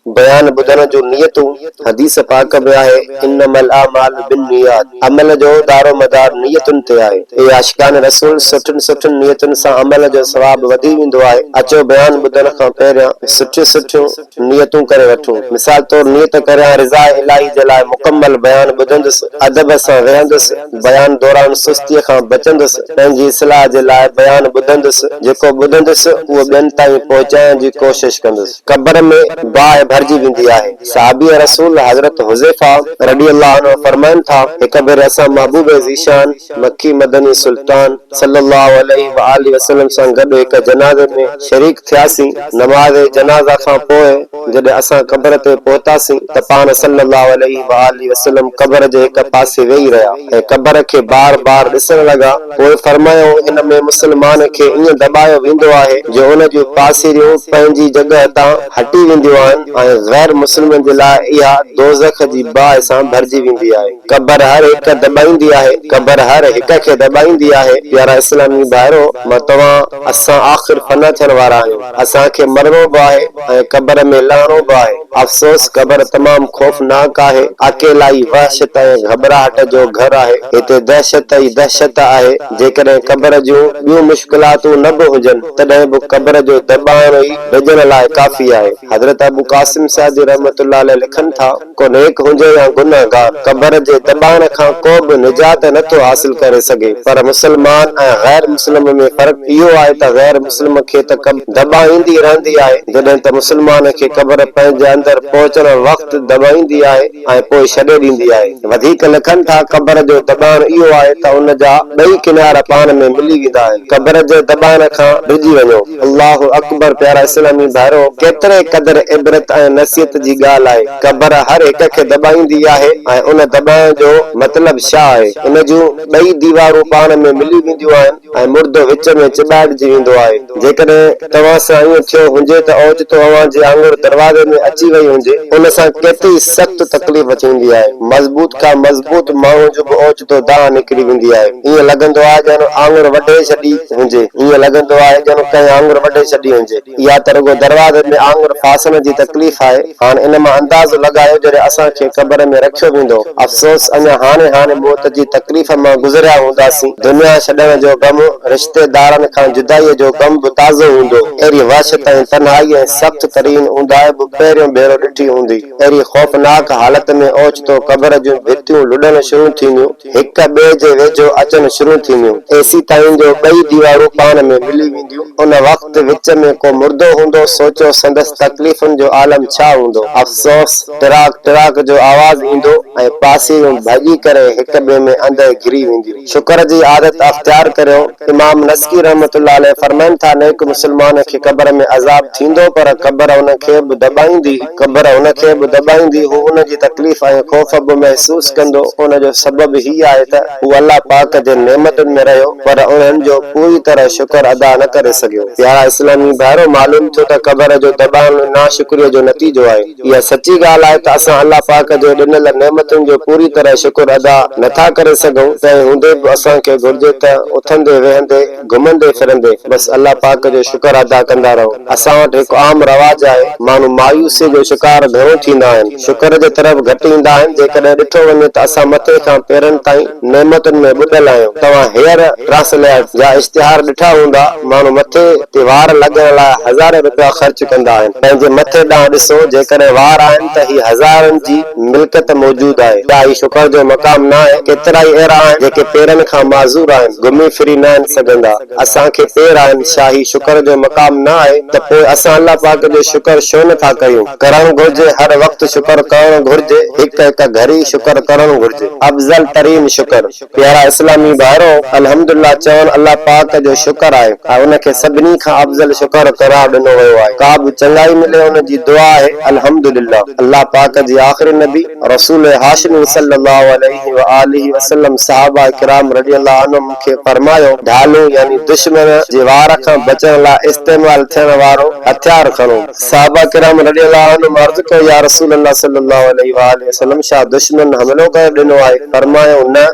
बयान ॿुधण जो नियतूं हदीस पाक में आहे इन्नमल अमालु बिन्नियात। अमल जो दारो मदार नियतुनि ते आहे। ए आशिकान रसूल सुठियुनि सुठियुनि नियतुनि सां अमल जो सवाब वधी वेंदो आहे। अचो बयान ॿुधण खां पहिरियां सुठियूं सुठियूं नियतूं करे वठूं। मिसाल तौर नियत करियां रिज़ा इलाही जे लाइ मुकम्मल बयान ॿुधंदुसि, अदब सां वेहंदुसि, बयान दौरान सुस्तीअ खां बचंदुसि, पंहिंजी इस्लाह जे लाइ बयान ॿुधंदुसि, जेको ॿुधंदुसि उहो ॿियनि ताईं पहुचाइण जी कोशिश कंदुसि। कब्र में बाहि भरिजी वेंदी आहे। सहाबी रसूल हज़रत हुज़ैफा रज़ियल्लाहु अन्हु फरमाइनि था, हिकु भेरे असां महबूब ज़ीशान मक्की मदनी सुल्तान सल्लल्लाहु अलैहि वसल्लम सां गॾु हिकु जनाज़े में शरीक थियासीं। नमाज़ जनाज़ा खां पोइ जॾहिं असां कब्र ते पहुतासीं त पाण सल्लल्लाहु अलैहि वसल्लम कब्र जे हिकु पासे वेही रहिया ऐं कब्र खे बार बार ॾिसण लॻा। पोइ फरमायो, इन में मुस्लमान खे ईअं दॿायो वेंदो आहे जो उन जूं पासीरियूं पंहिंजी जॻह तां हटी वेंदियूं आहिनि ऐं गैर मुस्लिमनि जे लाइ इहा दोज़ख जी बाहि सां भरिजी वेंदी आहे। कब्र हर हिकु दॿाईंदी आहे, कब्र हर हिक खे दॿाईंदी आहे। प्यारा इस्लामी भाइरो, मां तव्हां असां आख़िर फना थियण वारा आहियूं। असांखे मरणो बि आहे ऐं कब्र में लहणो बि आहे। अफ़सोस, कब्र तमामु खौफ़नाक आहे। अकेलाई वहशत ऐं घबराहट जो घर आहे। हिते दहशत ई दहशत आहे। जेकॾहिं कब्र जूं ॿियूं मुश्किलातूं न बि हुजनि तॾहिं बि कब्र जो दॿाइण ई डिॼण लाइ काफ़ी आहे। हज़रत अबू कासिम सादी रहमतुल्लाह अलैहि लिखनि था, को नेक हुजे या गुनहगार, कब्र जे दॿाइण खां को बि निजात नथो हासिल करे सघे। पर मुस्लमान ऐं गैर मुस्लिम में फ़र्क़ु इहो आहे त गैर मुस्लिम खे त दॿाईंदी रहंदी आहे, जॾहिं त मुस्लमान खे कब्र पंहिंजे अंदरि पहुचण वक़्तु दॿाईंदी आहे ऐं पोइ छॾे ॾींदी आहे। वधीक लिखनि था, कब्र जो दॿाइण इहो आहे त उन जा ॿई किनारा पाण में मिली वेंदा आहिनि। कब्र जे दॿाइण खां डिॼी वञो। अल्लाहु अकबर। प्यारा इस्लामी भाइरो, केतिरे क़दुरु इबरत ऐं नसीहत जी ॻाल्हि आहे। कब्र हर हिक खे दॿाईंदी आहे ऐं उन दॿाइण जो मतिलबु छा आहे? इन जूं ॿई दीवारूं पाण में मिली वेंदियूं आहिनि ऐं मुर्दो विच में चिॿाइजी वेंदो आहे। जेकॾहिं तव्हां सां ईअं थियो हुजे त ओचितो अव्हां जे आङुर दरवाज़े में अची वई हुजे, उन सां केतिरी सख़्त तकलीफ़ थींदी आहे। मज़बूत खां मज़बूत माण्हू जो बि ओचितो दाह निकिरी वेंदी आहे। ईअं लॻंदो आहे ॼण आङुर वढे छॾी हुजे, ईअं लॻंदो आहे ॼण कंहिं आङुर वढे छॾी हुजे। इहा त रुॻो दरवाज़े में आङुर फासण जी तकलीफ़ आहे। हाणे इन मां अंदाज़ो लॻायो जॾहिं असांखे कब्र में रखियो वेंदो। अफ़सोस, अञा हाणे मौत जी तकलीफ़ मां गुज़रिया हूंदासीं। दुनिया छॾण जो ग़म, रिश्तेदारनि खां जुदाईअ जो ग़म बि ताज़ो हूंदो। अहिड़ी वहशत ऐं तन्हाई ऐं सख़्त तरीन ऊंदाहि बि पहिरियों भेरो ॾिठी हूंदी। अहिड़ी खौफ़नाक हालत में ओचितो कब्र जूं भितियूं लुॾण शुरू थींदियूं, हिक ॿिए जे वेझो अचण शुरू थींदियूं, एसी ताईं जो ॿई दीवारूं पाण में मिली वेंदियूं। उन वक़्तु विच में को मुर्दो हूंदो, सोचो संदसि तकलीफ़ुनि जो आलम छा हूंदो। अफ़सोस, टिराक टिराक जो आवाज़ ईंदो ऐं पासीरियूं भॼी करे हिक ॿिए में अंदरि घिरी वेंदियूं। शुक्र जी आदत अख़्तियार करियो। इमाम नस्की रहमतुल्लाह अलैहि फरमाइनि था, नेक मुस्लमान खे कब्र में अज़ाब थींदो, पर कब्र उन खे बि दॿाईंदी। कब्र उन खे बि दॿाईंदी। हू उन जी तकलीफ़ ऐं ख़ौफ़ बि महसूस कंदो। उन जो सबब ही आहे त हू अल्लाह पाक जे नेमतुनि में रहियो, पर उन्हनि जो पूरी तरह शुक्र अदा न करे सघियो। प्यारा इस्लामी भाइरो, मालूम थियो त कब्र जो दॿाइण नाशुक्रीअ जो नतीजो आहे। इहा सची ॻाल्हि आहे त असां अल्लाह पाक जे ॾिनल नेमतुनि जो पूरी तरह शुक्र अदा नथा करे सघूं। तंहिं हूंदे बि असांखे घुर्जे त उथंदे वेहंदे घुमंदे फिरंदे बसि अल्लाह पाक जो शुक्र अदा कंदा रहो। असां वटि हिकु आम रवाज आहे, माण्हू मायूसीअ जो शिकार घणो थींदा आहिनि, शुक्र जे तरफ़ घटि ईंदा आहिनि। जेकॾहिं ॾिठो वञे त असां मथे खां पेरनि ताईं नेमतुनि में ॿुॾल आहियूं। तव्हां हेयर ट्रांसप्लांट जा इश्तिहार ॾिठा हूंदा। माण्हू मथे ते वार लॻाइण लाइ हज़ारे रुपया ख़र्च कंदा आहिनि। पंहिंजे मथे ॾांहुं ॾिसो, जेकॾहिं वार आहिनि त ही हज़ारनि जी मिल्कियत मौजूद आहे। छा ही शुक्र जो मक़ाम न आहे? केतिरा ई अहिड़ा आहिनि जेके पेरनि खां माज़ूर आहिनि, घुमी फिरी न आहिनि सघंदा। असांखे पेर आहिनि, छा ही शुक्र जो मक़ाम न आहे? त पोइ असां अल्लाह पाक जो शुक्र छो नथा कयूं? करणु घुर्जे, हर वक़्तु शुक्र करणु घुर्जे, हिक हिक घड़ी शुक्र करणु घुर्जे। अफ़ज़ल तरीन शुक्र। प्यारा इस्लामी भाइरो, अल्हम्दुलिल्लाह चवणु अल्लाह पाक जो शुक्र आहे ऐं उन खे सभिनी खां अफ़ज़ल शुक्र करार ॾिनो वियो आहे। का बि चङाई मिले उन जी दुआ आहे अल्हम्दुलिल्लाह। अल्लाह पाक जी आख़िरी नबी रसूल हाशिमी सल्लल्लाहु अलैहि व आलिहि वसल्लम सहाबा किराम रज़ियल्लाहु अन्हुम खे फरमायो, ढालू यानी दुश्मन जे वार खां बचण लाइ इस्तेमाल थियण वारो हथियार खणो। सहाबा किराम रज़ियल्लाहु अन्हुम अर्ज़ कयो, या रसूल अल्लाह सल्लल्लाहु अलैहि व आलिहि वसल्लम, छा दुश्मन हमला मनो करे ॾिनो आहे। फरमायो न,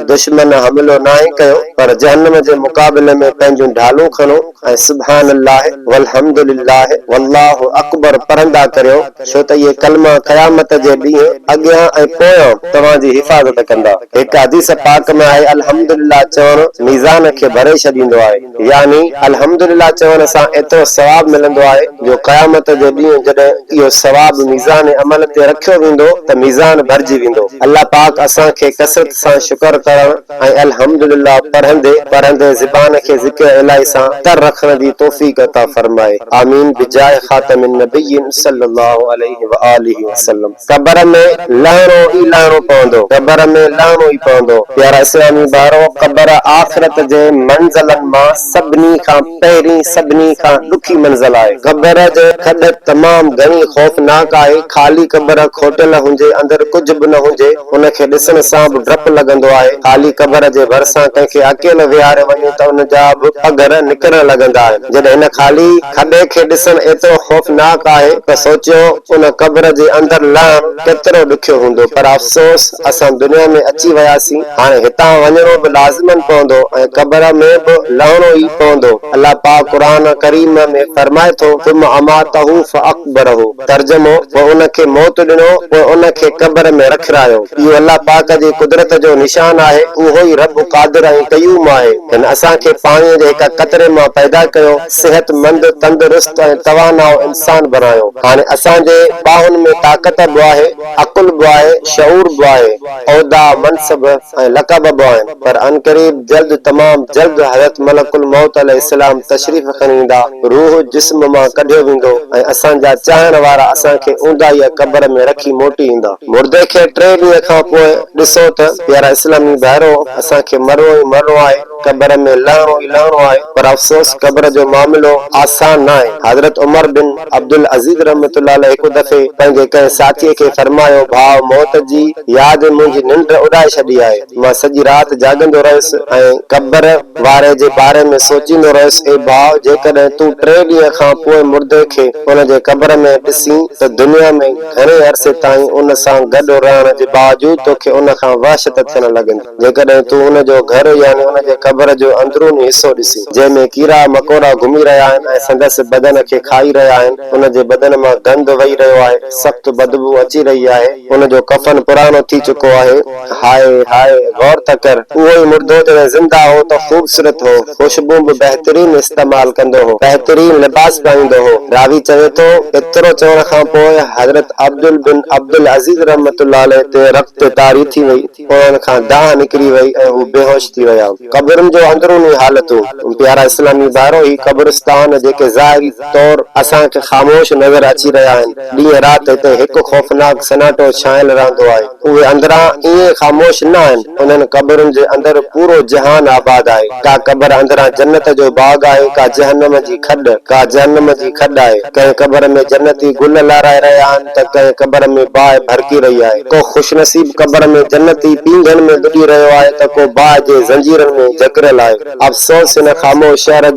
दुश्मन हमलो नाहे कयो, पर जहन्नम जे मुक़ाबले में पंहिंजूं ढालूं खणो ऐं सुभान अल्लाह वल्हम्दुलिल्लाह वल्लाहु अकबर पढ़ंदा करियो, छो त इहे कलमा क़यामत जे ॾींहुं अॻियां ऐं पोयां तव्हांजी हिफ़ाज़त कंदा। हिकु हदीस पाक में आहे, अल्हम्दुलिल्लाह चवण मीज़ान खे भरे छॾींदो आहे, यानी अल्हम्दुलिल्लाह चवण सां एतिरो सवाब मिलंदो आहे जो क़यामत जे ॾींहुं जॾहिं इहो सवाब मीज़ान अमल ते रखियो वेंदो त मीज़ान भरिजी वेंदो। अल्लाह पाक असांखे कसरत सां शुक्र करण ऐं अल्हम्दुलिल्लाह पढ़ंदे ज़बान खे ज़िक्र इलाही सां तर रखण जी तौफ़ीक़ अता फरमाए। आमीन बिजाह ख़ातमिन नबिय्यिन सल्लल्लाहु अलैहि व आलिहि वसल्लम। कब्र में लहणो ई लहणो पवंदो, कब्र में लहणो ई पवंदो। प्यारा इस्लामी भाइरो, कब्र आख़िरत जे मंज़िलनि मां सभिनी खां पहिरीं, सभिनी खां ॾुखी मंज़िल आहे। कब्र जो खॾ तमामु घणी ख़ौफ़नाक आहे। ख़ाली कब्र खोटियल हुजे, अंदरि कुझु बि न हुजे, उनखे ॾिसण सां बि डपु लॻंदो आहे। ख़ाली कब्र जे भरिसां कंहिंखे अकेलो विहारे वञे त उनजा बि पघर निकिरण लॻंदा आहिनि। जॾहिं हिन ख़ाली खॾे खे ॾिसण एतिरो ख़ौफ़नाक आहे त सोचियो उन कब्र जे अंदरि लहण केतिरो ॾुखियो हूंदो। पर अफ़सोस, असां दुनिया में अची वियासीं, हाणे हितां वञणो बि लाज़िमन पवंदो ऐं कब्र में बि लहणो ई पवंदो। अल्लाह पाक क़ुरान करीम में फरमाए थो, तुम अमातहू फअक़बरहू, तर्जुमो, पोइ उनखे मौत ॾिनो, पोइ उनखे कब्र में रखिरायो। इहो अल्लाह पाक जी कुदरत जो निशान आहे। उहो ई रब क़ादिर ऐं क़यूम आहे। हिन असांखे पाणीअ जे हिक क़तरे मां पैदा कयो, सिहतमंद, तंदुरुस्त ऐं तवानाओ इंसान बनायो। हाणे असांजे बाहुनि में ताक़त बि आहे, अकुल बि आहे, शऊर बि आहे, औदा, मनसब ऐं लक़ब बि आहिनि। पर अनकरीब जल्द, तमामु जल्द हज़रत मलकुल मौत अलैहिस्सलाम तशरीफ़ खणी ईंदा, रूह जिस्म मां कढियो वेंदो ऐं असांजा चाहण वारा असांखे ऊंदाईअ कब्र में रखी मोटी ईंदा। मुर्दे खे 3 ॾींहं खां पोइ ॾिसो त प्यारा इस्लामी भाइरो, असांखे मरणो ई मरणो आहे, कब्र में लहणो ई लहणो आहे। पर अफ़सोस, कब्र जो मामिलो आसान न आहे। हज़रत उमर बिन अब्दुल अज़ीज़ रहमतुल्लाह अलैहि हिकु दफ़े पंहिंजे कंहिं साथीअ खे फरमायो, भाउ, मौत जी यादि मुंहिंजी निंड उॾाए छॾी आहे। मां सॼी राति जाॻंदो रहियुसि ऐं कब्र वारे जे बारे में सोचींदो रहियुसि। ए भाउ, जेकॾहिं तूं 3 ॾींहं खां पोइ मुर्दे खे उन जे कब्र में ॾिसी त दुनिया में घणे अरसे ताईं उन सां गॾु रहण जे बावजूदि तोखे उन खां वहशत थियण लॻंदी। जेकॾहिं तूं उन जो घर यानी उन जे कब्र जो अंदरूनी हिसो ॾिसी, जंहिंमें कीड़ा मकोड़ा घुमी रहिया आहिनि ऐं संदसि बदन खे खाई रहिया आहिनि, उन जे बदन मां गंद वही रहियो आहे, सख़्तु बदबू अची रही आहे, उन जो कफन पुराणो थी चुको आहे। हाय हाय, गौर त कर, उहो ई मुर्दो जॾहिं ज़िंदा हो त ख़ूबसूरत हो, खुशबू बि बहितरीन इस्तेमाल कंदो हो, बहितरीन लिबास पाईंदो हो। रावी चवे थो, एतिरो चवण खां पोइ हज़रत अब्दुल बिन अब्दुल अज़ीज़ रहमतुल्लाह अलैहि ते रक्त तारी थी वई, उन्हनि खां दाह निकिरी वई ऐं हू बेहोश थी विया। कब्रनि जो अंदरूनी हालतूं। प्यारा इस्लामी भाइरो, ही कब्रिस्तान जेके ज़ाहिरी तौर असांखे ख़ामोश नज़र अची रहिया आहिनि, ॾींहं राति हिते हिकु ख़ौफ़नाक सनाटो छायल रहंदो आहे। उहे अंदरां ईअं ख़ामोश न आहिनि, उन्हनि कब्रनि जे अंदरि पूरो जहान आबाद आहे। का कब्र अंदरां जन्नत जो बाग आहे, का जहन्नम जी खॾ, का जहन्नम जी खॾ आहे। कंहिं कब्र में जन्नती गुल लहराए रहिया आहिनि त कंहिं कब्र में बाहि भड़की रही आहे। को ख़ुशनसीब कब्र में जन्नती पींघनि में ॾुॿी रहियो आहे त को बाहि जे ज़ंजीरनि में जकड़ियल आहे। अफ़सोस, हिन ख़ामोश शहर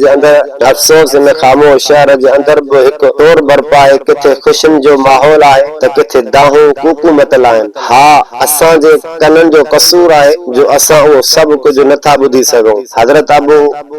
जे अंदरि बि हिकु तौर बर्पा आहे। किथे ख़ुशियुनि जो माहौल आहे त किथे दाहूं कूकू मतल आहिनि। हा, असांजे कननि जो कसूर आहे जो असां उहो सभु कुझु नथा ॿुधी सघूं। हज़रत अबू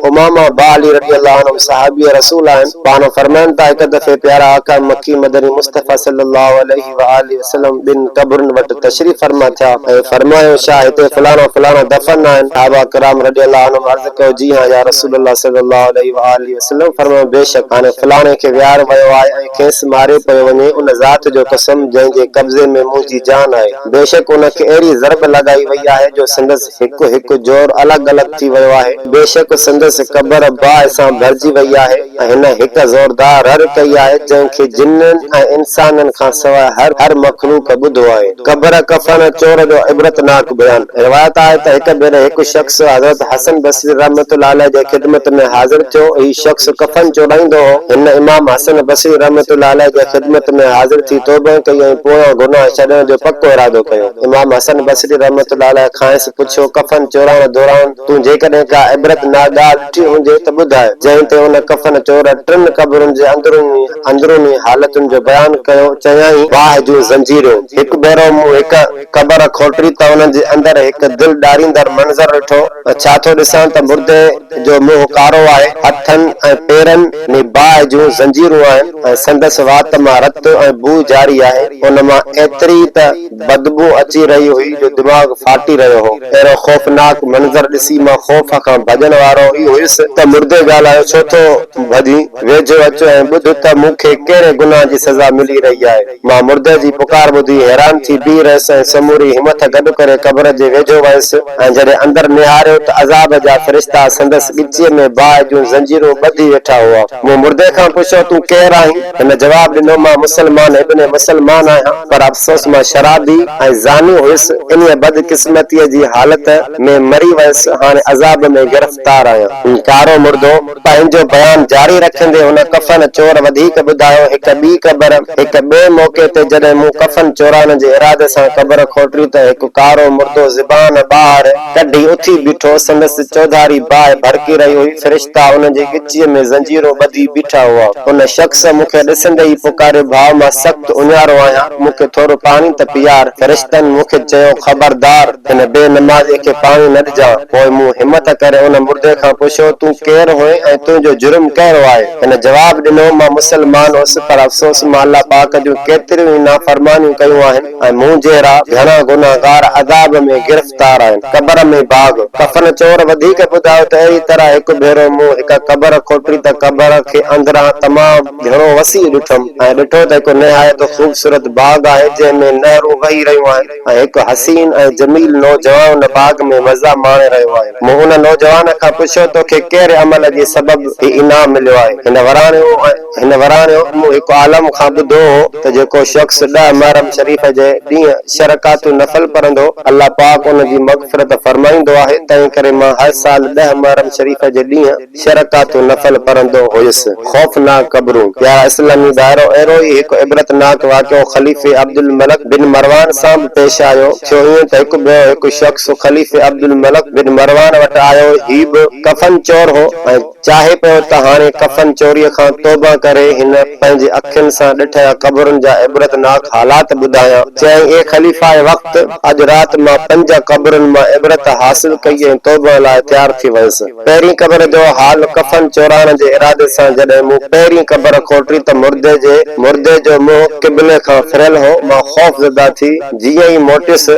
उमामा बाली रज़ियल्लाहु अन्हु सहाबी रसूल आहिनि। पाण फरमाइनि था, हिकु दफ़े प्यारा आका मक्की मदनी मुस्तफ़ा सल्लल्लाहु अलैहि व आलिहि वसल्लम ॿिनि क़ब्रनि वटि तशरीफ़ फरमा थिया ऐं फरमायो, छा हिते फलाणो फलाणो दफ़न आहिनि? सहाबा किराम रज़ियल्लाहु अन्हुम अर्ज़ कयो, जी हां या रसूलल्लाह सल्लल्लाहु अलैहि व आलिहि वसल्लम। फरमायो, बेशक, हाणे फलाणे खे विहार वियो आहे ऐं खेसि मारे पियो वञे, उन ज़ात जो कसम जंहिंजे कब्ज़े में मुंहिंजी जान आहे। बेशक उनखे अहिड़ी ज़रब लॻाई वई आहे जो संदसि हिकु हिकु जोर अलॻि अलॻि थी वियो आहे। बेशक संदसि कब्र बाहि सां भरिजी वई आहे ऐं हिन हिकु ज़ोरदार रड़ कई आहे जंहिंखे जिन्ननि ऐं इंसाननि खां सवाइ हर मख़लूक ॿुधो आहे। कब्र कफन चोर जो इबरतनाक बयान। रिवायत आहे त हिकु भेरे हिकु शख़्स हज़रत हसन बसरी रहमतुल्लाह अलैहि जे ख़िदमत में हाज़िर थियो। ही शख़्स कफन चोराईंदो हो। हिन इमाम हसन बसरी रहमतुल्लाह अलैहि जे ख़िदमत में हाज़िर थी तौबा कई ऐं पोयां गुनाह छॾण जो पको इरादो कयो। इमाम हसन बसरी रहमतुल्लाह अलैहि खांसि पुछियो, कफन चोराइण दौरान तूं जेकॾहिं का इबरतनाक ॻाल्हि ॾिठी हुजे त ॿुधाए। जंहिं ते उन कफन चोर 3 क़ब्रुनि जे अंदरूनी हालतुनि जो बयान कयो। चयाईं, बाहि जूं ज़ंजीरूं। हिकु भेरो मूं हिक क़बर खोटरी त उन जे अंदर हिक दिल ॾारींदड़ मंज़र ॾिठो। छा थो ॾिसां त मुर्दे जो मुंहुं कारो आहे, हथनि ऐं पेरनि में बाहि जूं ज़ंजीरूं आहिनि ऐं संदसि वात मां रत ऐं बू जारी आहे। उन मां एतिरी त बदबू अची रही हुई जो दिमाग़ फाटी रहियो हो। अहिड़ो खौफ़नाक मंज़र ॾिसी मां ख़ौफ़ खां भॼण वारो ई हुयुसि त मुर्दे ॻाल्हायो, छो थो भॼी? वेझो अचो ऐं ॿुध त मूंखे कहिड़े गुनाह जी सज़ा मिली रही आहे। मां मुर्दे जी पुकार ॿुधी हैरान थी बीह रहियसि ऐं समूरी हिमत गॾु करे क़बर जे वेझो वयसि ऐं जॾहिं अंदरि निहारियो त अज़ाब जा फ़रिश्ता संदसि ॻिचीअ में बाहि जूं ज़ंजीरूं ॿधी वेठा हुआ। मूं मुर्दे खां पुछियो, तूं केरु आहीं? हिन जवाब ॾिनो, मां मुसलमान इब्न मुसलमान आहियां, पर अफ़सोस मां शराबी ऐं ज़ानी हुयुसि। इन्हीअ बदकिस्मतीअ जी हालत में मरी वयसि, हाणे अज़ाब में गिरफ़्तार आहियां। कारो मुर्दो पंहिंजो बयान जारी रखंदे हुन कफ़न चोर वधीक ॿुधायो, हिक ॿी क़बर हिक ॿिए मौके ते जॾहिं मूं कफ़न चोराइण जे इरादे सां क़बर खोटरी त हिक कारो मुर्दो ज़बान ॿाहिरि कढी उथी बीठो। संदसि चौधारी बाहि भड़की रही हुई। फ़रिश्ता उन जे ॻिचीअ में ज़ंजीरूं ॿधी बीठा हुआ। उन शख़्स मूंखे ॾिसंदे ई पुकारियो, भाउ मां सख़्तु उञारो आहियां, मूंखे थोरो पाणी त पीआर। फ़रिश्तनि मूंखे चयो, ख़बरदार हिन बेनमाज़ीअ खे पाणी न ॾिजां। पोइ मूं हिमत करे उन मुर्दे खां पुछियो, तूं केरु हुएं ऐं तुंहिंजो जुर्म कहिड़ो आहे? हिन जवाब ॾिनो, मां मुसलमान हुअसि, पर अफ़सोस मां अल्लाह पाक जूं केतिरियूं ई नाफ़रमानियूं कयूं आहिनि ऐं मूं जहिड़ा घणा गुनाहगार अज़ाब में गिरफ़्तार आहिनि। क़बर में बाग़ कफ़न चोर वधीक ॿुधायो त अहिड़ी तरह हिकु भेरो मूं हिक क़बर खोटरी त क़बर खे अंदरां तमामु घणो वसी ॾिठुमि ऐं ॾिठो त हिकु निहायत ख़ूबसूरत बाग़ आहे जंहिंमें नहरूं वही रहियूं आहिनि ऐं हिकु हसीन ऐं जमील नौजवान बाग़ में मज़ा माणे रहियो आहे। मूं उन नौजवान खां पुछियो, तोखे कहिड़े अमल जे सबबु ही इनाम मिलियो आहे? हिन वराणियो, मूं हिकु आलम खां ॿुधो हो त जेको शख़्स 10 मुहर्रम शरीफ़ जे ॾींहुं शरकातु नफ़ल पढ़ंदो, अल्लाह पाक उन जी मग़फ़िरत फरमाईंदो आहे। तंहिं करे मां हर साल 10 मुहर्रम शरीफ़ जे ॾींहुं शरकातु नफ़ल पढ़ंदो हुयुसि। ख़ौफ़नाक क़बरूं या इस्लामी दायरो अहिड़ो ई हिकु इबरतनाक वाक़ियो ख़लीफ़े अब्दुल मलिक बिन मरवान सां बि पेश आयो। थियो ईअं त हिकु ॿियो हिकु शख़्स ख़लीफ़े अब्दुल मलिक बिन मरवान वटि आयो। ही बि कफ़न चोर हो ऐं चाहे पियो त हाणे कफ़न चोरीअ खां तौबा करे हिन पंहिंजे अखियुनि सां ॾिठल क़बरुनि जा इबरतनाक हालात ॿुधायां। चईं, ए ख़लीफ़ा वक़्त, अॼु राति मां 5 क़बरुनि मां इबरत हासिल कई ऐं तौबा लाइ तयार थी वयुसि। पहिरीं क़बर जो हाल कफ़न चोराइण जे इरादे सां जॾहिं मूं पहिरीं क़बर खोटरी त मुर्दे जो मुंहुं क़िबले खां फिरियल हो। मां ख़ौफ़ज़दा थी जीअं ई मोटियुसि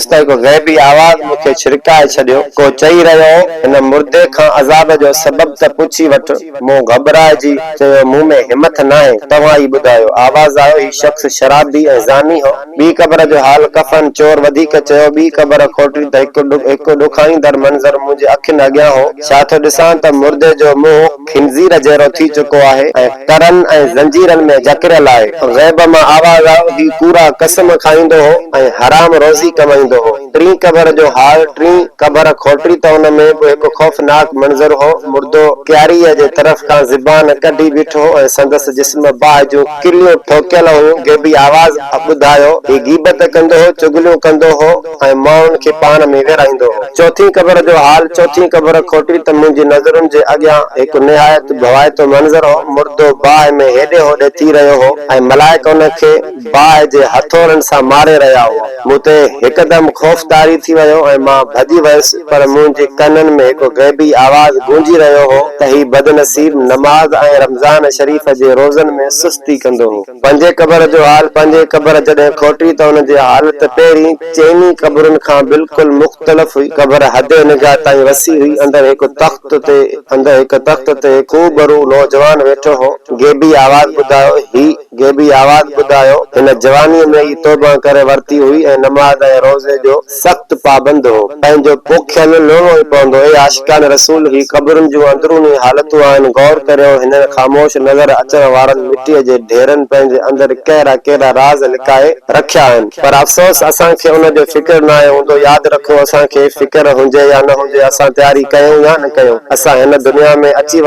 त हिकु ग़ैबी आवाज़ मूंखे छिड़काए छॾियो। को चई रहियो हो, हिन मुर्दे खां अज़ाब जो सबबु त पुछी वठ। मूं घबराइजी चयो, मूं में हिमत नाहे, तव्हां ई ॿुधायो। आवाज़ आयो, ही शख़्स शराबी ऐं ज़ानी हो। ॿी क़बर जो हाल कफ़न चोर वधीक चयो, ॿी क़बर खोटरी त हिकु ॾुखाईंदड़ मंज़र मुंहिंजे अखियुनि अॻियां हो। छा थो ॾिसां त मुर्दे जो मुंहुं खिंज़ीर जहिड़ो थी चुको आहे ऐं करनि ऐं ज़ंजीरनि में जकड़ियल आहे। ग़ैब मां आवाज़ आयो, ही कूड़ा कसम खाईंदो हो ऐं हराम रोज़ी कमाईंदो हो। टीं क़बर जो हाल टीं क़बर खोटरी त उन में बि हिकु ख़ौफ़नाक मंज़र हो। मुर्दो क्यारीअ जे तरफ़ खां ज़बान कढी बीठो ऐं संदसि जिस्म बाहि जूं किलियूं ठोकियल हुयूं। ग़ैबी आवाज़ ॿुधायो, ही गीबत कंदो हो, चुगलियूं कंदो हो ऐं माण्हुनि खे पाण में विराईंदो हो। चौथीं क़बर जो हाल चौथीं क़बर खोटरी त मुंहिंजी नज़रुनि जे अॻियां हिकु निहायत भवाइतो मंज़र हो। मुर्दो बाहि में हेॾे होॾे थी रहियो हो ऐं मलाइक उन खे बाहि जे हथौड़नि सां मारे रहिया हुआ। मूं ते हिकदमि ख़ौफ़ तारी थी वियो ऐं मां भॼी वयुसि, पर मुंहिंजे कननि में हिकु ग़ैबी आवाज़ गूंजी रहियो हो त ही बदनसीब नमाज़ ऐं रमज़ान शरीफ़ जे रोज़नि में सुस्ती कंदो हो। 5 क़बर जो हाल 5 क़बर जॾहिं खोटरी त उन जी हालत पहिरीं चइनी क़बरुनि खां बिल्कुलु मुख़्तलिफ़ हुई। क़बर हदे निगाह ताईं वसी हुई। अंदरि हिकु तख़्त ते खूबरू नौजवान वेठो हो। ग़ैबी आवाज़ ॿुधायो, हिन जवानीअ में ई तौबा करे वरिती हुई ऐं नमाज़ ऐं रोज़े जो सख़्तु पाबंद हो। पंहिंजो पोखियल लुणो ई पवंदो। ए आशिकान रसूल, ही क़बरुनि जूं अंदरूनी हालतूं आहिनि। गौर करियो, हिन ख़ामोश नज़र अचण वारनि मिटीअ जे ढेरनि पंहिंजे अंदरि कहिड़ा राज़ लिकाए रखिया आहिनि, पर अफ़सोस असांखे उन जो फ़िक्र न आहे हूंदो। यादि रखो, असांखे फ़िक्र हुजे या न हुजे, असां तयारी कयूं या न कयूं, असां हिन दुनिया में अची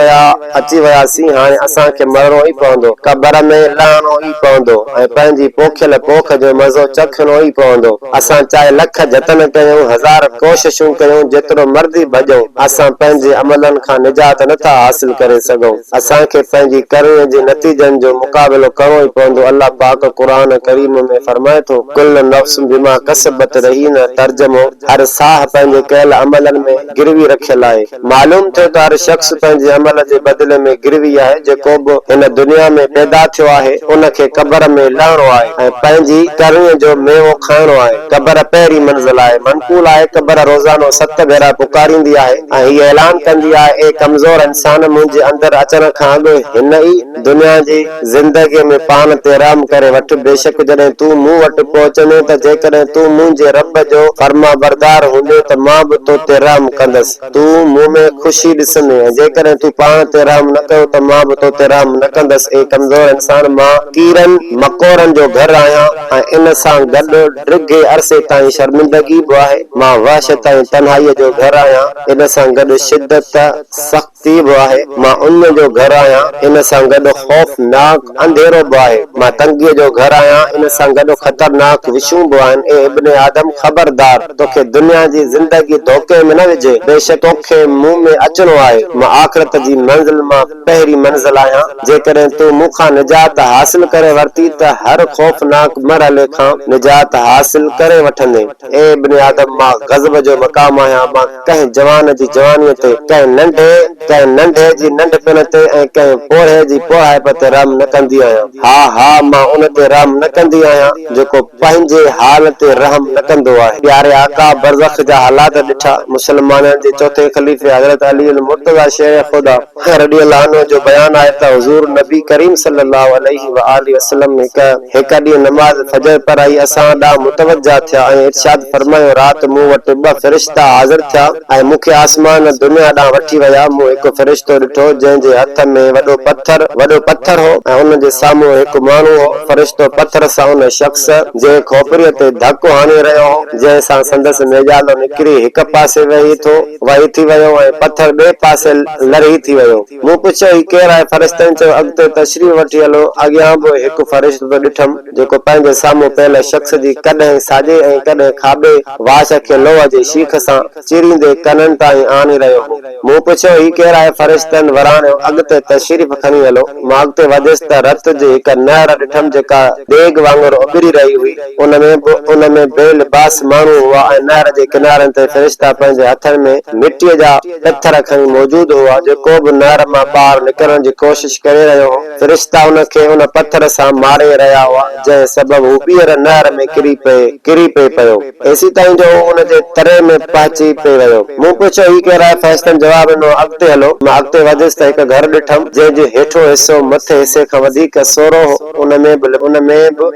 वियासीं। हाणे असांखे मरणो ई पवंदो, क़बर में लहणो ई पवंदो ऐं पंहिंजी पोखियल पोख जो मज़ो चखणो ई पवंदो। असां चाहे लख जतन कयूं, हज़ार कोशिशूं कयूं, जेतिरो मर्ज़ी भॼूं, असां पंहिंजे अमलनि खां निजात नथा हासिल करे सघूं। असांखे पंहिंजी करण जे नतीजनि जो मुक़ाबिलो करणो ई पवंदो। अल्लाह पाक क़ुरान करीम में फरमाए थो, कुल्लु नफ्स बिमा कसबत रहीन। तर्जुमो, हर साह पंहिंजे कयल अमलनि में गिरवी रखियल आहे। मालूम थियो त हर शख़्स पंहिंजे अमल जे बदिले में गिरवी आहे। जेको बि हिन दुनिया में पैदा थियो आहे उनखे क़बर में लहणो आहे ऐं पंहिंजी करणीअ जो मेवो खाइणो आहे। क़बर पहिरीं मंज़िल आहे। मनक़ूल आहे, क़बर रोज़ानो 7 भेरा पुकारींदी आहे ऐं हीअ ऐलान कंदी आहे, ए कमज़ोर इंसान, मुंहिंजे अंदरि अचण खां अॻु हिन ई दुनिया जी ज़िंदगीअ में पाण ते रहम करे वठ। बेशक जॾहिं तूं मूं वटि पहुचंदे त जेकॾहिं तूं मुंहिंजे रब जो फर्मा बरदार हूंदे त मां बि तो ते रहम कंदसि। तूं मूं में ख़ुशी ॾिसंदे ऐं जेकॾहिं तूं पाण ते रहम न कयो त मां बि तो ते रहम न कंदसि। ए कमज़ोर इंसान, मां कीड़नि मकोड़नि जो घर आहियां ऐं इन सां गॾु ड्रिघे अरसे ताईं शर्मिंदगी बि आहे। मां वहशत ऐं तन्हाईअ जो घर आहियां, इन सां गॾु शिदत सख़्ती बि आहे। मां उन जो घर आहियां, इन सां गॾु ख़ौफ़नाक अंधेरो बि आहे। मां तंगीअ जो घर आहियां, इन सां गॾु ख़तरनाक विछूं बि आहिनि। ए इब्ने आदम, ख़बरदार, तोखे दुनिया जी ज़िंदगी धोखे में न विझे। बेशक तोखे मूं में अचणो आहे। मां आख़िरत जी मंज़िल मां पहिरीं मंज़िल आहियां। जेकॾहिं तूं मूंखां निजात हासिल करे वरिती त हर ख़ौफ़नाक मरहले खां निजात हासिल करे वठंदे। ए इब्ने आदम, मां ग़ज़ब जो मक़ाम आहियां। मां कंहिं जवान जी जवानीअ ते, कंहिं नंढे जी नंढपिण ते ऐं कंहिं पोढ़े जी पोढ़ाइप ते रहम न कंदी आहियां। हा, मां उन ते रहम न कंदी आहियां जेको पंहिंजे हाल ते रहम न कंदो आहे। प्यारे आका बरज़ख जा हालात ॾिठा। मुसलमाननि जे चौथे ख़लीफ़े हज़रत अली मुर्तज़ा शेर ख़ुदा रज़ियल्लाहु अन्हु जो बयान आहे त हुज़ूर नबी करीम सल्लल्लाहु अलैहि व आलिहि वसल्लम हिक ॾींहुं नमाज़ फजर पढ़ाई असां ॾांहुं मुतवजा थिया ऐं इरशाद फरमायो, राति मूं वटि 2 फ़रिश्ता हाज़िर थिया ऐं मूंखे आसमान दुनिया ॾांहुं वठी विया। मूं हिकु फ़रिश्तो ॾिठो जंहिंजे हथ में वॾो पत्थर हो ऐं उन जे साम्हूं हिकु माण्हू हो। फ़रिश्तो पत्थर सां उन शख़्स जे खोपड़ीअ ते धकु हणी रहियो हो, जंहिं सां संदसि नेजालो निकिरी हिक पासे वही थी वियो ऐं पत्थर ॿिए पासे लरही थी वियो। मूं पुछियो, ही केरु आहे? फ़रिश्तनि चयो, अॻिते तशरीफ़ वठी हलो। अॻियां बि हिकु फ़रिश्तो ॾिठमि जेको पंहिंजे साम्हूं पयल शख़्स जी कॾहिं साॼे ऐं कॾहिं खाॿे वाश खे लोह जी शीख सां चीरींदे कननि ताईं आणे रहियो हो। मूं पुछियो, ही केरु आहे? फ़रिश्तनि वराणियो, अॻिते तशरीफ़ खणी हलो। मां अॻिते वधियसि त रत जी हिक नहर ॾिठमि जेका देग वांगुरु उभिरी रही हुई। उन में बेलिबास माण्हू हुआ ऐं नहर जे किनारनि ते फ़रिश्ता पंहिंजे हथनि में मिटीअ जा पत्थर खणी मौजूद हुआ। जेको बि नहर मां ॿाहिरि निकिरण जी कोशिश करे रहियो हो, फ़रिश्ता उनखे उन पत्थर सां मारे रहिया हुआ, जंहिं सबबु हू ॿीहर नहर में किरी पए पियो। एसी ताईं जो उन जे तरे में पहुची पियो। मूं पुछियो, ही केरु आहे? फ़रिश्तनि जवाब ॾिनो, अॻिते हलो। मां अॻिते वधियसि त हिकु घर ॾिठमि जंहिंजो हेठो हिसो मथे हिसे खां वधीक सोरो हो। उन में बि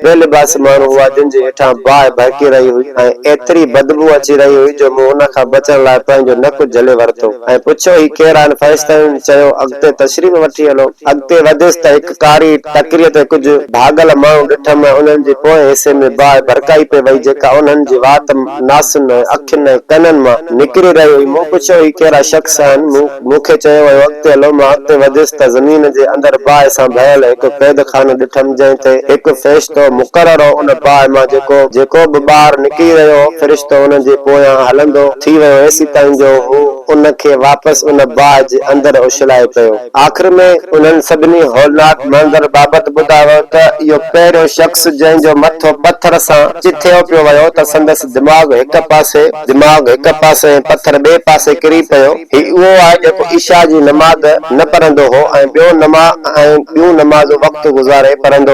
बेलिबास माण्हू हुआ जिन जे हेठां बाहि बहकी रही हुई ऐं एतिरी बदबू अची रही हुई जो मूं उन खां बचण लाइ पंहिंजो नकु झले वरितो ऐं पुछियो, ही केरु आहे? फ़रिश्तनि चयो, अॻिते तशरीफ़ वठी हलो। अॻिते वधियसि त हिकु कारी टकरीअ ते कुझु भागल माण्हू ॾिठमि ऐं उन्हनि जे पोएं हिसे में बाहि भरकाई पई वई जेका उन्हनि जी वात, नासुनि, अखियुनि ऐं कननि मां निकिरी रही हुई। मूं पुछियो, ही कहिड़ा शख़्स आहिनि? मूंखे चयो वियो, अॻिते हलो। मां अॻिते वधियसि त ज़मीन जे अंदरि बाहि सां भरियल हिकु क़ैदखानो ॾिठमि जंहिं ते हिकु फ़रिश्तो मुक़ररु हो। उन बाहि मां जेको बि ॿाहिरि निकिरी रहियो हो, फ़रिश्तो उन जे पोयां हलंदो थी वियो एसी ताईं जो हू उनखे वापसि उन बाहि जे अंदरि उछलाए पियो। आख़िर में उन्हनि सभिनी हौलनाक मंज़र बाबति ॿुधायो त इहो पहिरियों शख़्स जंहिंजो मथो पत्थर सां चिथियो पियो वियो त संदसि दिमाग़ हिक पासे ऐं पत्थर ॿिए पासे किरी पियो। ही उहो आहे जेको ईशा जी नमाज़ न पढ़ंदो हो ऐं ॿियूं नमाज़ूं वक़्तु गुज़ारे पढ़ंदो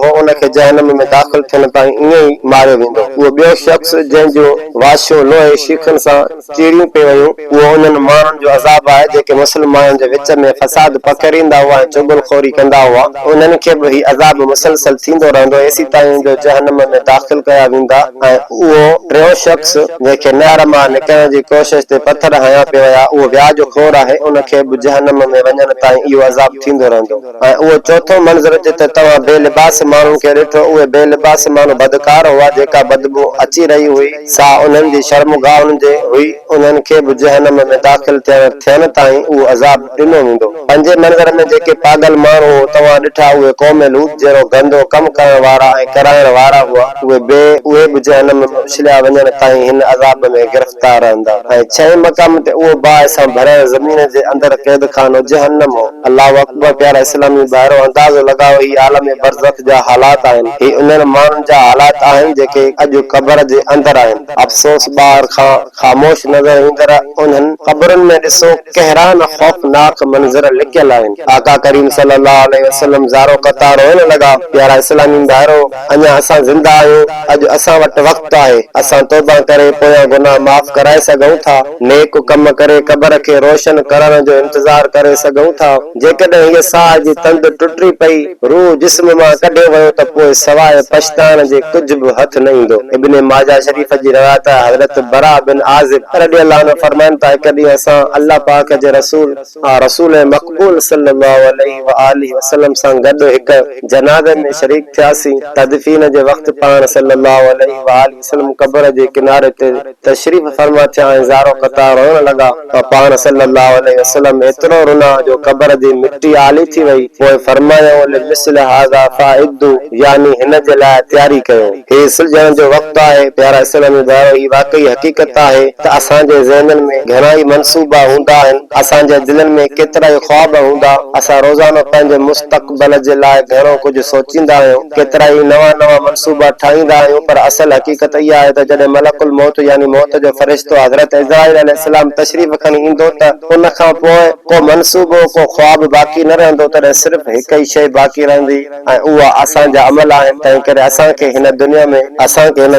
हो। उनखे जहन्नम में दाख़िल थियण ताईं ईअं ई मारियो वेंदो। उहो ॿियो शख़्स जंहिंजो वाशो लोहे शीखनि सां चीरियूं पई वयूं, उहो उन्हनि माण्हुनि जो अज़ाब आहे जेके मुस्लमाननि जे विच में फ़साद पकड़ींदा हुआ ऐं चुगलखोरी कंदा हुआ। उन्हनि खे बि ही अज़ाब मुसलसल थींदो रहंदो एसी ताईं जो जहन्नम में दाख़िल कया वेंदा। ऐं उहो टियों शख़्स जंहिंखे नहर मां निकिरण जी कोशिश ते पत्थर हयां पिया विया, उहो व्याज खोर आहे। उनखे बि जहन्नम में वञण ताईं इहो अज़ाब थींदो रहंदो। ऐं उहो चोथों मंज़र जिते तव्हां बेलिबास माण्हुनि खे ॾिठो, उहे बेलिबास माण्हू बदकार हुआ। जेका बदबू अची रही हुई सा उन्हनि जी शर्मगाहुनि जे हुई। उन्हनि खे बि जहन्नम में दाख़िल थियण ताईं उहो अज़ाब ॾिनो वेंदो। पंजे मंज़र में जेके पागल माण्हू तव्हां ॾिठा, उहे क़ौम लूत जहिड़ो गंदो कमु करण वारा ऐं कराइण वारा हुआ। उहे बि जहन्नम में उछलिया वञण ताईं हिन अज़ाब में गिरफ़्तार रहंदा। ऐं 6 मक़ाम ते उहो बाहि सां भरियल ज़मीन जे अंदर क़ैद खानो जहन्नम हो। अल्लाहु अकबर। प्यारा इस्लामी भाइरो, अंदाज़ो लॻाओ ही आलम बरज़ख जा हालात आहिनि। ही उन्हनि माण्हुनि जा हालात आहिनि जेके अॼु क़ब्र जे अंदर आहिनि। अफ़सोस ॿाहिर खां ख़ामोश नज़र ईंदड़ उन्हनि क़ब्रनि में ॾिसो कहिड़ा न ख़ौफ़नाक मंज़र लिकियल आहिनि। आका करीम सल्लल्लाहु अलैहि वसल्लम ज़ारो क़तार रोइण लॻा। प्यारा इस्लामी भाइरो, अञा असां ज़िंदा आहियूं। अॼु असां वटि वक़्तु आहे। असां तौबा करे पोयां गुनाह माफ़ कराए सघूं था। नेक कम करे क़ब्र खे रोशन करण जो इंतज़ार करे सघूं था। जेकॾहिं हीअ साह जी तंद टुटी पई, रूह जिस्म मां कढियो वियो त पोइ सवाइ पछताइण जे कुझु बि हथ न ईंदो। इब्न माजा शरीफ़ जी रिवायत आहे। हज़रत बरा बिन आज़िब रज़ियल्लाहु अन्हु फरमाइनि था, हिकु ॾींहुं असां अल्लाह पाक जे रसूल मक़बूल सल्लल्लाहु अलैहि व आलिहि वसल्लम सां गॾु हिकु जनाज़े में शरीक थियासीं। तदफीन जे वक़्तु पाण सल्लल्लाहु अलैहि व आलिहि वसल्लम क़ब्र जे किनारे ते तशरीफ़ फरमा थिया ऐं ज़ारो क़तार रोइण लॻा। पाण सल्लल्लाहु अलैहि वसल्लम एतिरो रुना जो क़ब्र जी मिट्टी आली थी वई। पोइ फरमायो, लिमिस्ल हाज़ा फ़ाइदु, यानी हिन जे लाइ तयारी कयो। हे सुलझण जो वक़्तु आहे। प्यारा इस्लामी भाइरो, ही वाकई हक़ीक़त आहे त असांजे ज़हननि में घणा ई मंसूबा हूंदा आहिनि। असांजे दिलनि में केतिरा ई ख्वाब हूंदा। असां रोज़ानो पंहिंजे मुस्तक़बिल जे लाइ घणो कुझु सोचींदा आहियूं। केतिरा ई नवां मंसूबा ठाहींदा आहियूं। पर असल हक़ीक़त इहा आहे त जॾहिं मलकुल मौत यानी मौत जो फ़रिश्तो हज़रत इज़राईल अलैहिस्सलाम तशरीफ़ खणी ईंदो त उन खां पोइ को मंसूबो, को ख्वाब बाक़ी न रहंदो। तॾहिं सिर्फ़ हिकु ई शइ बाक़ी रहंदी ऐं उहा असांजा अमल आहिनि। तंहिं करे असांखे हिन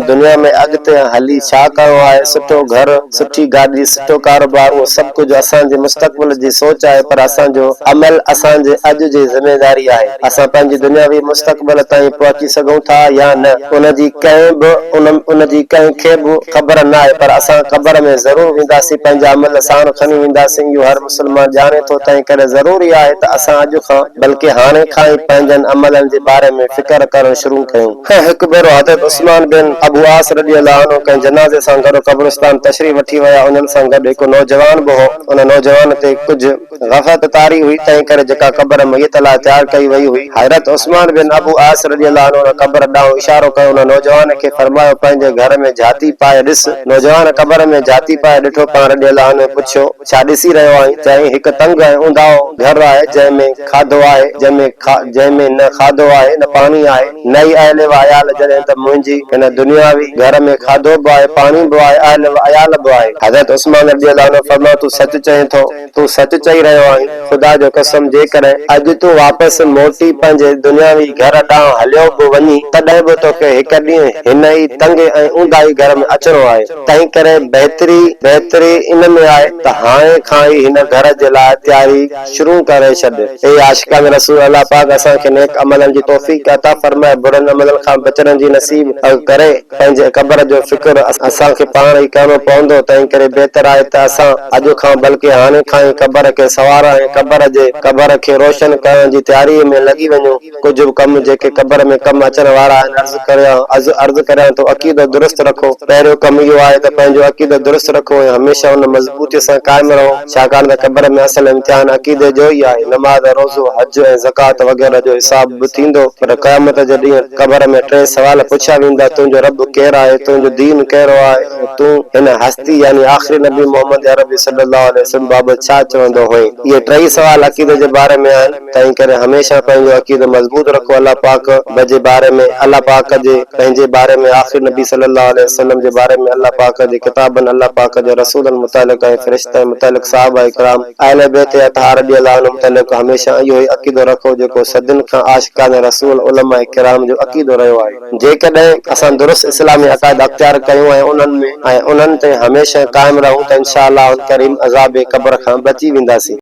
दुनिया में अॻिते हली छा करणो आहे। सुठो घर, सुठी गाॾी, सुठो कारोबार, उहो सभु कुझु असांजे मुस्तक़बिल जी सोच आहे। पर असांजो अमल असांजे अॼु जी ज़िमेदारी आहे। असां पंहिंजी दुनियावी मुस्तक़बिल ताईं पहुची सघूं था या न, उनजी कंहिंखे बि ख़बर न आहे। पर असां क़ब्र में ज़रूर वेंदासीं। पंहिंजा अमल साण खणी वेंदासीं। इहो हर मुस्लमान ॼाणे थो। तंहिं करे ज़रूरी आहे त असां अॼु खां बल्कि हाणे खां ई पंहिंजनि अमलनि जे बारे में फिकर करणु शुरू कयूं। हिकु भेरो हज़रत उस्मान बिन अबू आस रज़ियल्लाहु अन्हु कंहिं जनाज़े सां गॾु क़ब्रिस्तान तशरीफ़ वठी विया। उन्हनि सां गॾु हिकु नौजवान बि हो। उन नौजवान ते कुझु ग़फ़लत तारी हुई, तंहिं करे जेका क़ब्र मय्यत लाइ तयार कई वई हुई। हज़रत उस्मान बिन अबू आस रज़ियल्लाहु अन्हु क़ब्र ॾांहुं इशारो कयो। उन नौजवान खे फरमायो, पंहिंजे घर में झाती पाए ॾिस। नौजवान क़ब्र में झाती पाए ॾिठो। पाण रज़ियल्लाहु अन्हु पुछियो, छा ॾिसी रहियो आहीं? चई, हिकु तंग ऐं ऊंदाहो घर आहे जंहिंमें खाधो आहे, जंहिंमें न खाधो आहे न पाणी आहे। नई आयल अयाल जॾहिं त मुंहिंजी हिन दुनियावी घर में खाधो बि आहे, पाणी बि आहे, आयल अयाल बि आहे। हज़रत उस्मान रज़ियल्लाहु अन्हु फरमायो, तूं सच चईं थो, तूं सच चई रहियो आहीं। ख़ुदा जो कसम, जेकॾहिं अॼु तूं वापसि मोटी पंहिंजे दुनियावी घर ॾांहुं हलियो बि वञी, तॾहिं बि तोखे हिकु ॾींहुं हिन ई तंग ऐं ऊंदाही घर में अचिणो आहे। तंहिं करे बहितरी इन में आहे त हाणे खां ई हिन घर जे लाइ तयारी शुरू करे छॾ। ए आशिकान रसूल, अल्लाह पाक असांखे नेक अमलनि जी तौफ़ीक़ अता फरमाए। बुरनि अमलनि खां बचण जी नसीब करे। पंहिंजे क़ब्र जो फ़िक्र असांखे पाण ई करणो पवंदो। तंहिं करे बहितर आहे त असां अॼु खां बल्कि हाणे खां ई क़ब्र खे संवारण ऐं क़ब्र खे रोशन करण जी तयारीअ में लॻी वञूं। कुझु बि कम जेके क़ब्र में कम अचण वारा आहिनि, अर्ज़ करियां तो अक़ीदो दुरुस्त रखो। पहिरियों कम इहो आहे त पंहिंजो अक़ीदो दुरुस्त रखो ऐं हमेशह उन मज़बूतीअ सां क़ाइम रहो। छाकाणि त क़ब्र में असल इम्तिहान अक़ीदे जो ई आहे। नमाज़, रोज़ो, हज ऐं ज़कात वग़ैरह जो हिसाब बि थींदो। पर क़यामत जे ॾींहुं क़ब्र में 3 सवाल पुछिया वेंदा। तुंहिंजो रब केरु आहे? तुंहिंजो दीन कहिड़ो आहे? तूं हिन हस्ती यानी आख़िरी नबी मोहम्मद अरबी सल्लल्लाहु अलैहि वसल्लम बाबति छा चवंदो हुई? इहे 3 सवाल अक़ीदे जे बारे में आहिनि। तंहिं करे हमेशह पंहिंजो अक़ीदो मज़बूत रखो। अल्लाह पाक जे बारे में, अल्लाह पाक जे पंहिंजे बारे में, आख़िरी नबी सल्लल्लाहु अलैहि वसल्लम जे बारे में, अल्लाह पाक जे किताबनि, अल्लाह पाक जे रसूलनि मुतालिक़ ऐं फ़रिश्तनि मुतालिक़, साहबा इकराम, अहले बैत अतहार रज़ियल्लाहु अन्हुम मुतालिक़ हमेशह इहो ई अक़ीदो रखो जेको सदियुनि खां आशिकान रसूल, उलमा किराम जो अक़ीदो रहियो आहे। जेकॾहिं असां दुरुस्त इस्लामी अक़ाइद अख़्तियार कयूं ऐं उन्हनि ते हमेशह क़ाइम रहूं त इंशा अल्लाह करीम अज़ाब क़ब्र खां बची वेंदासीं।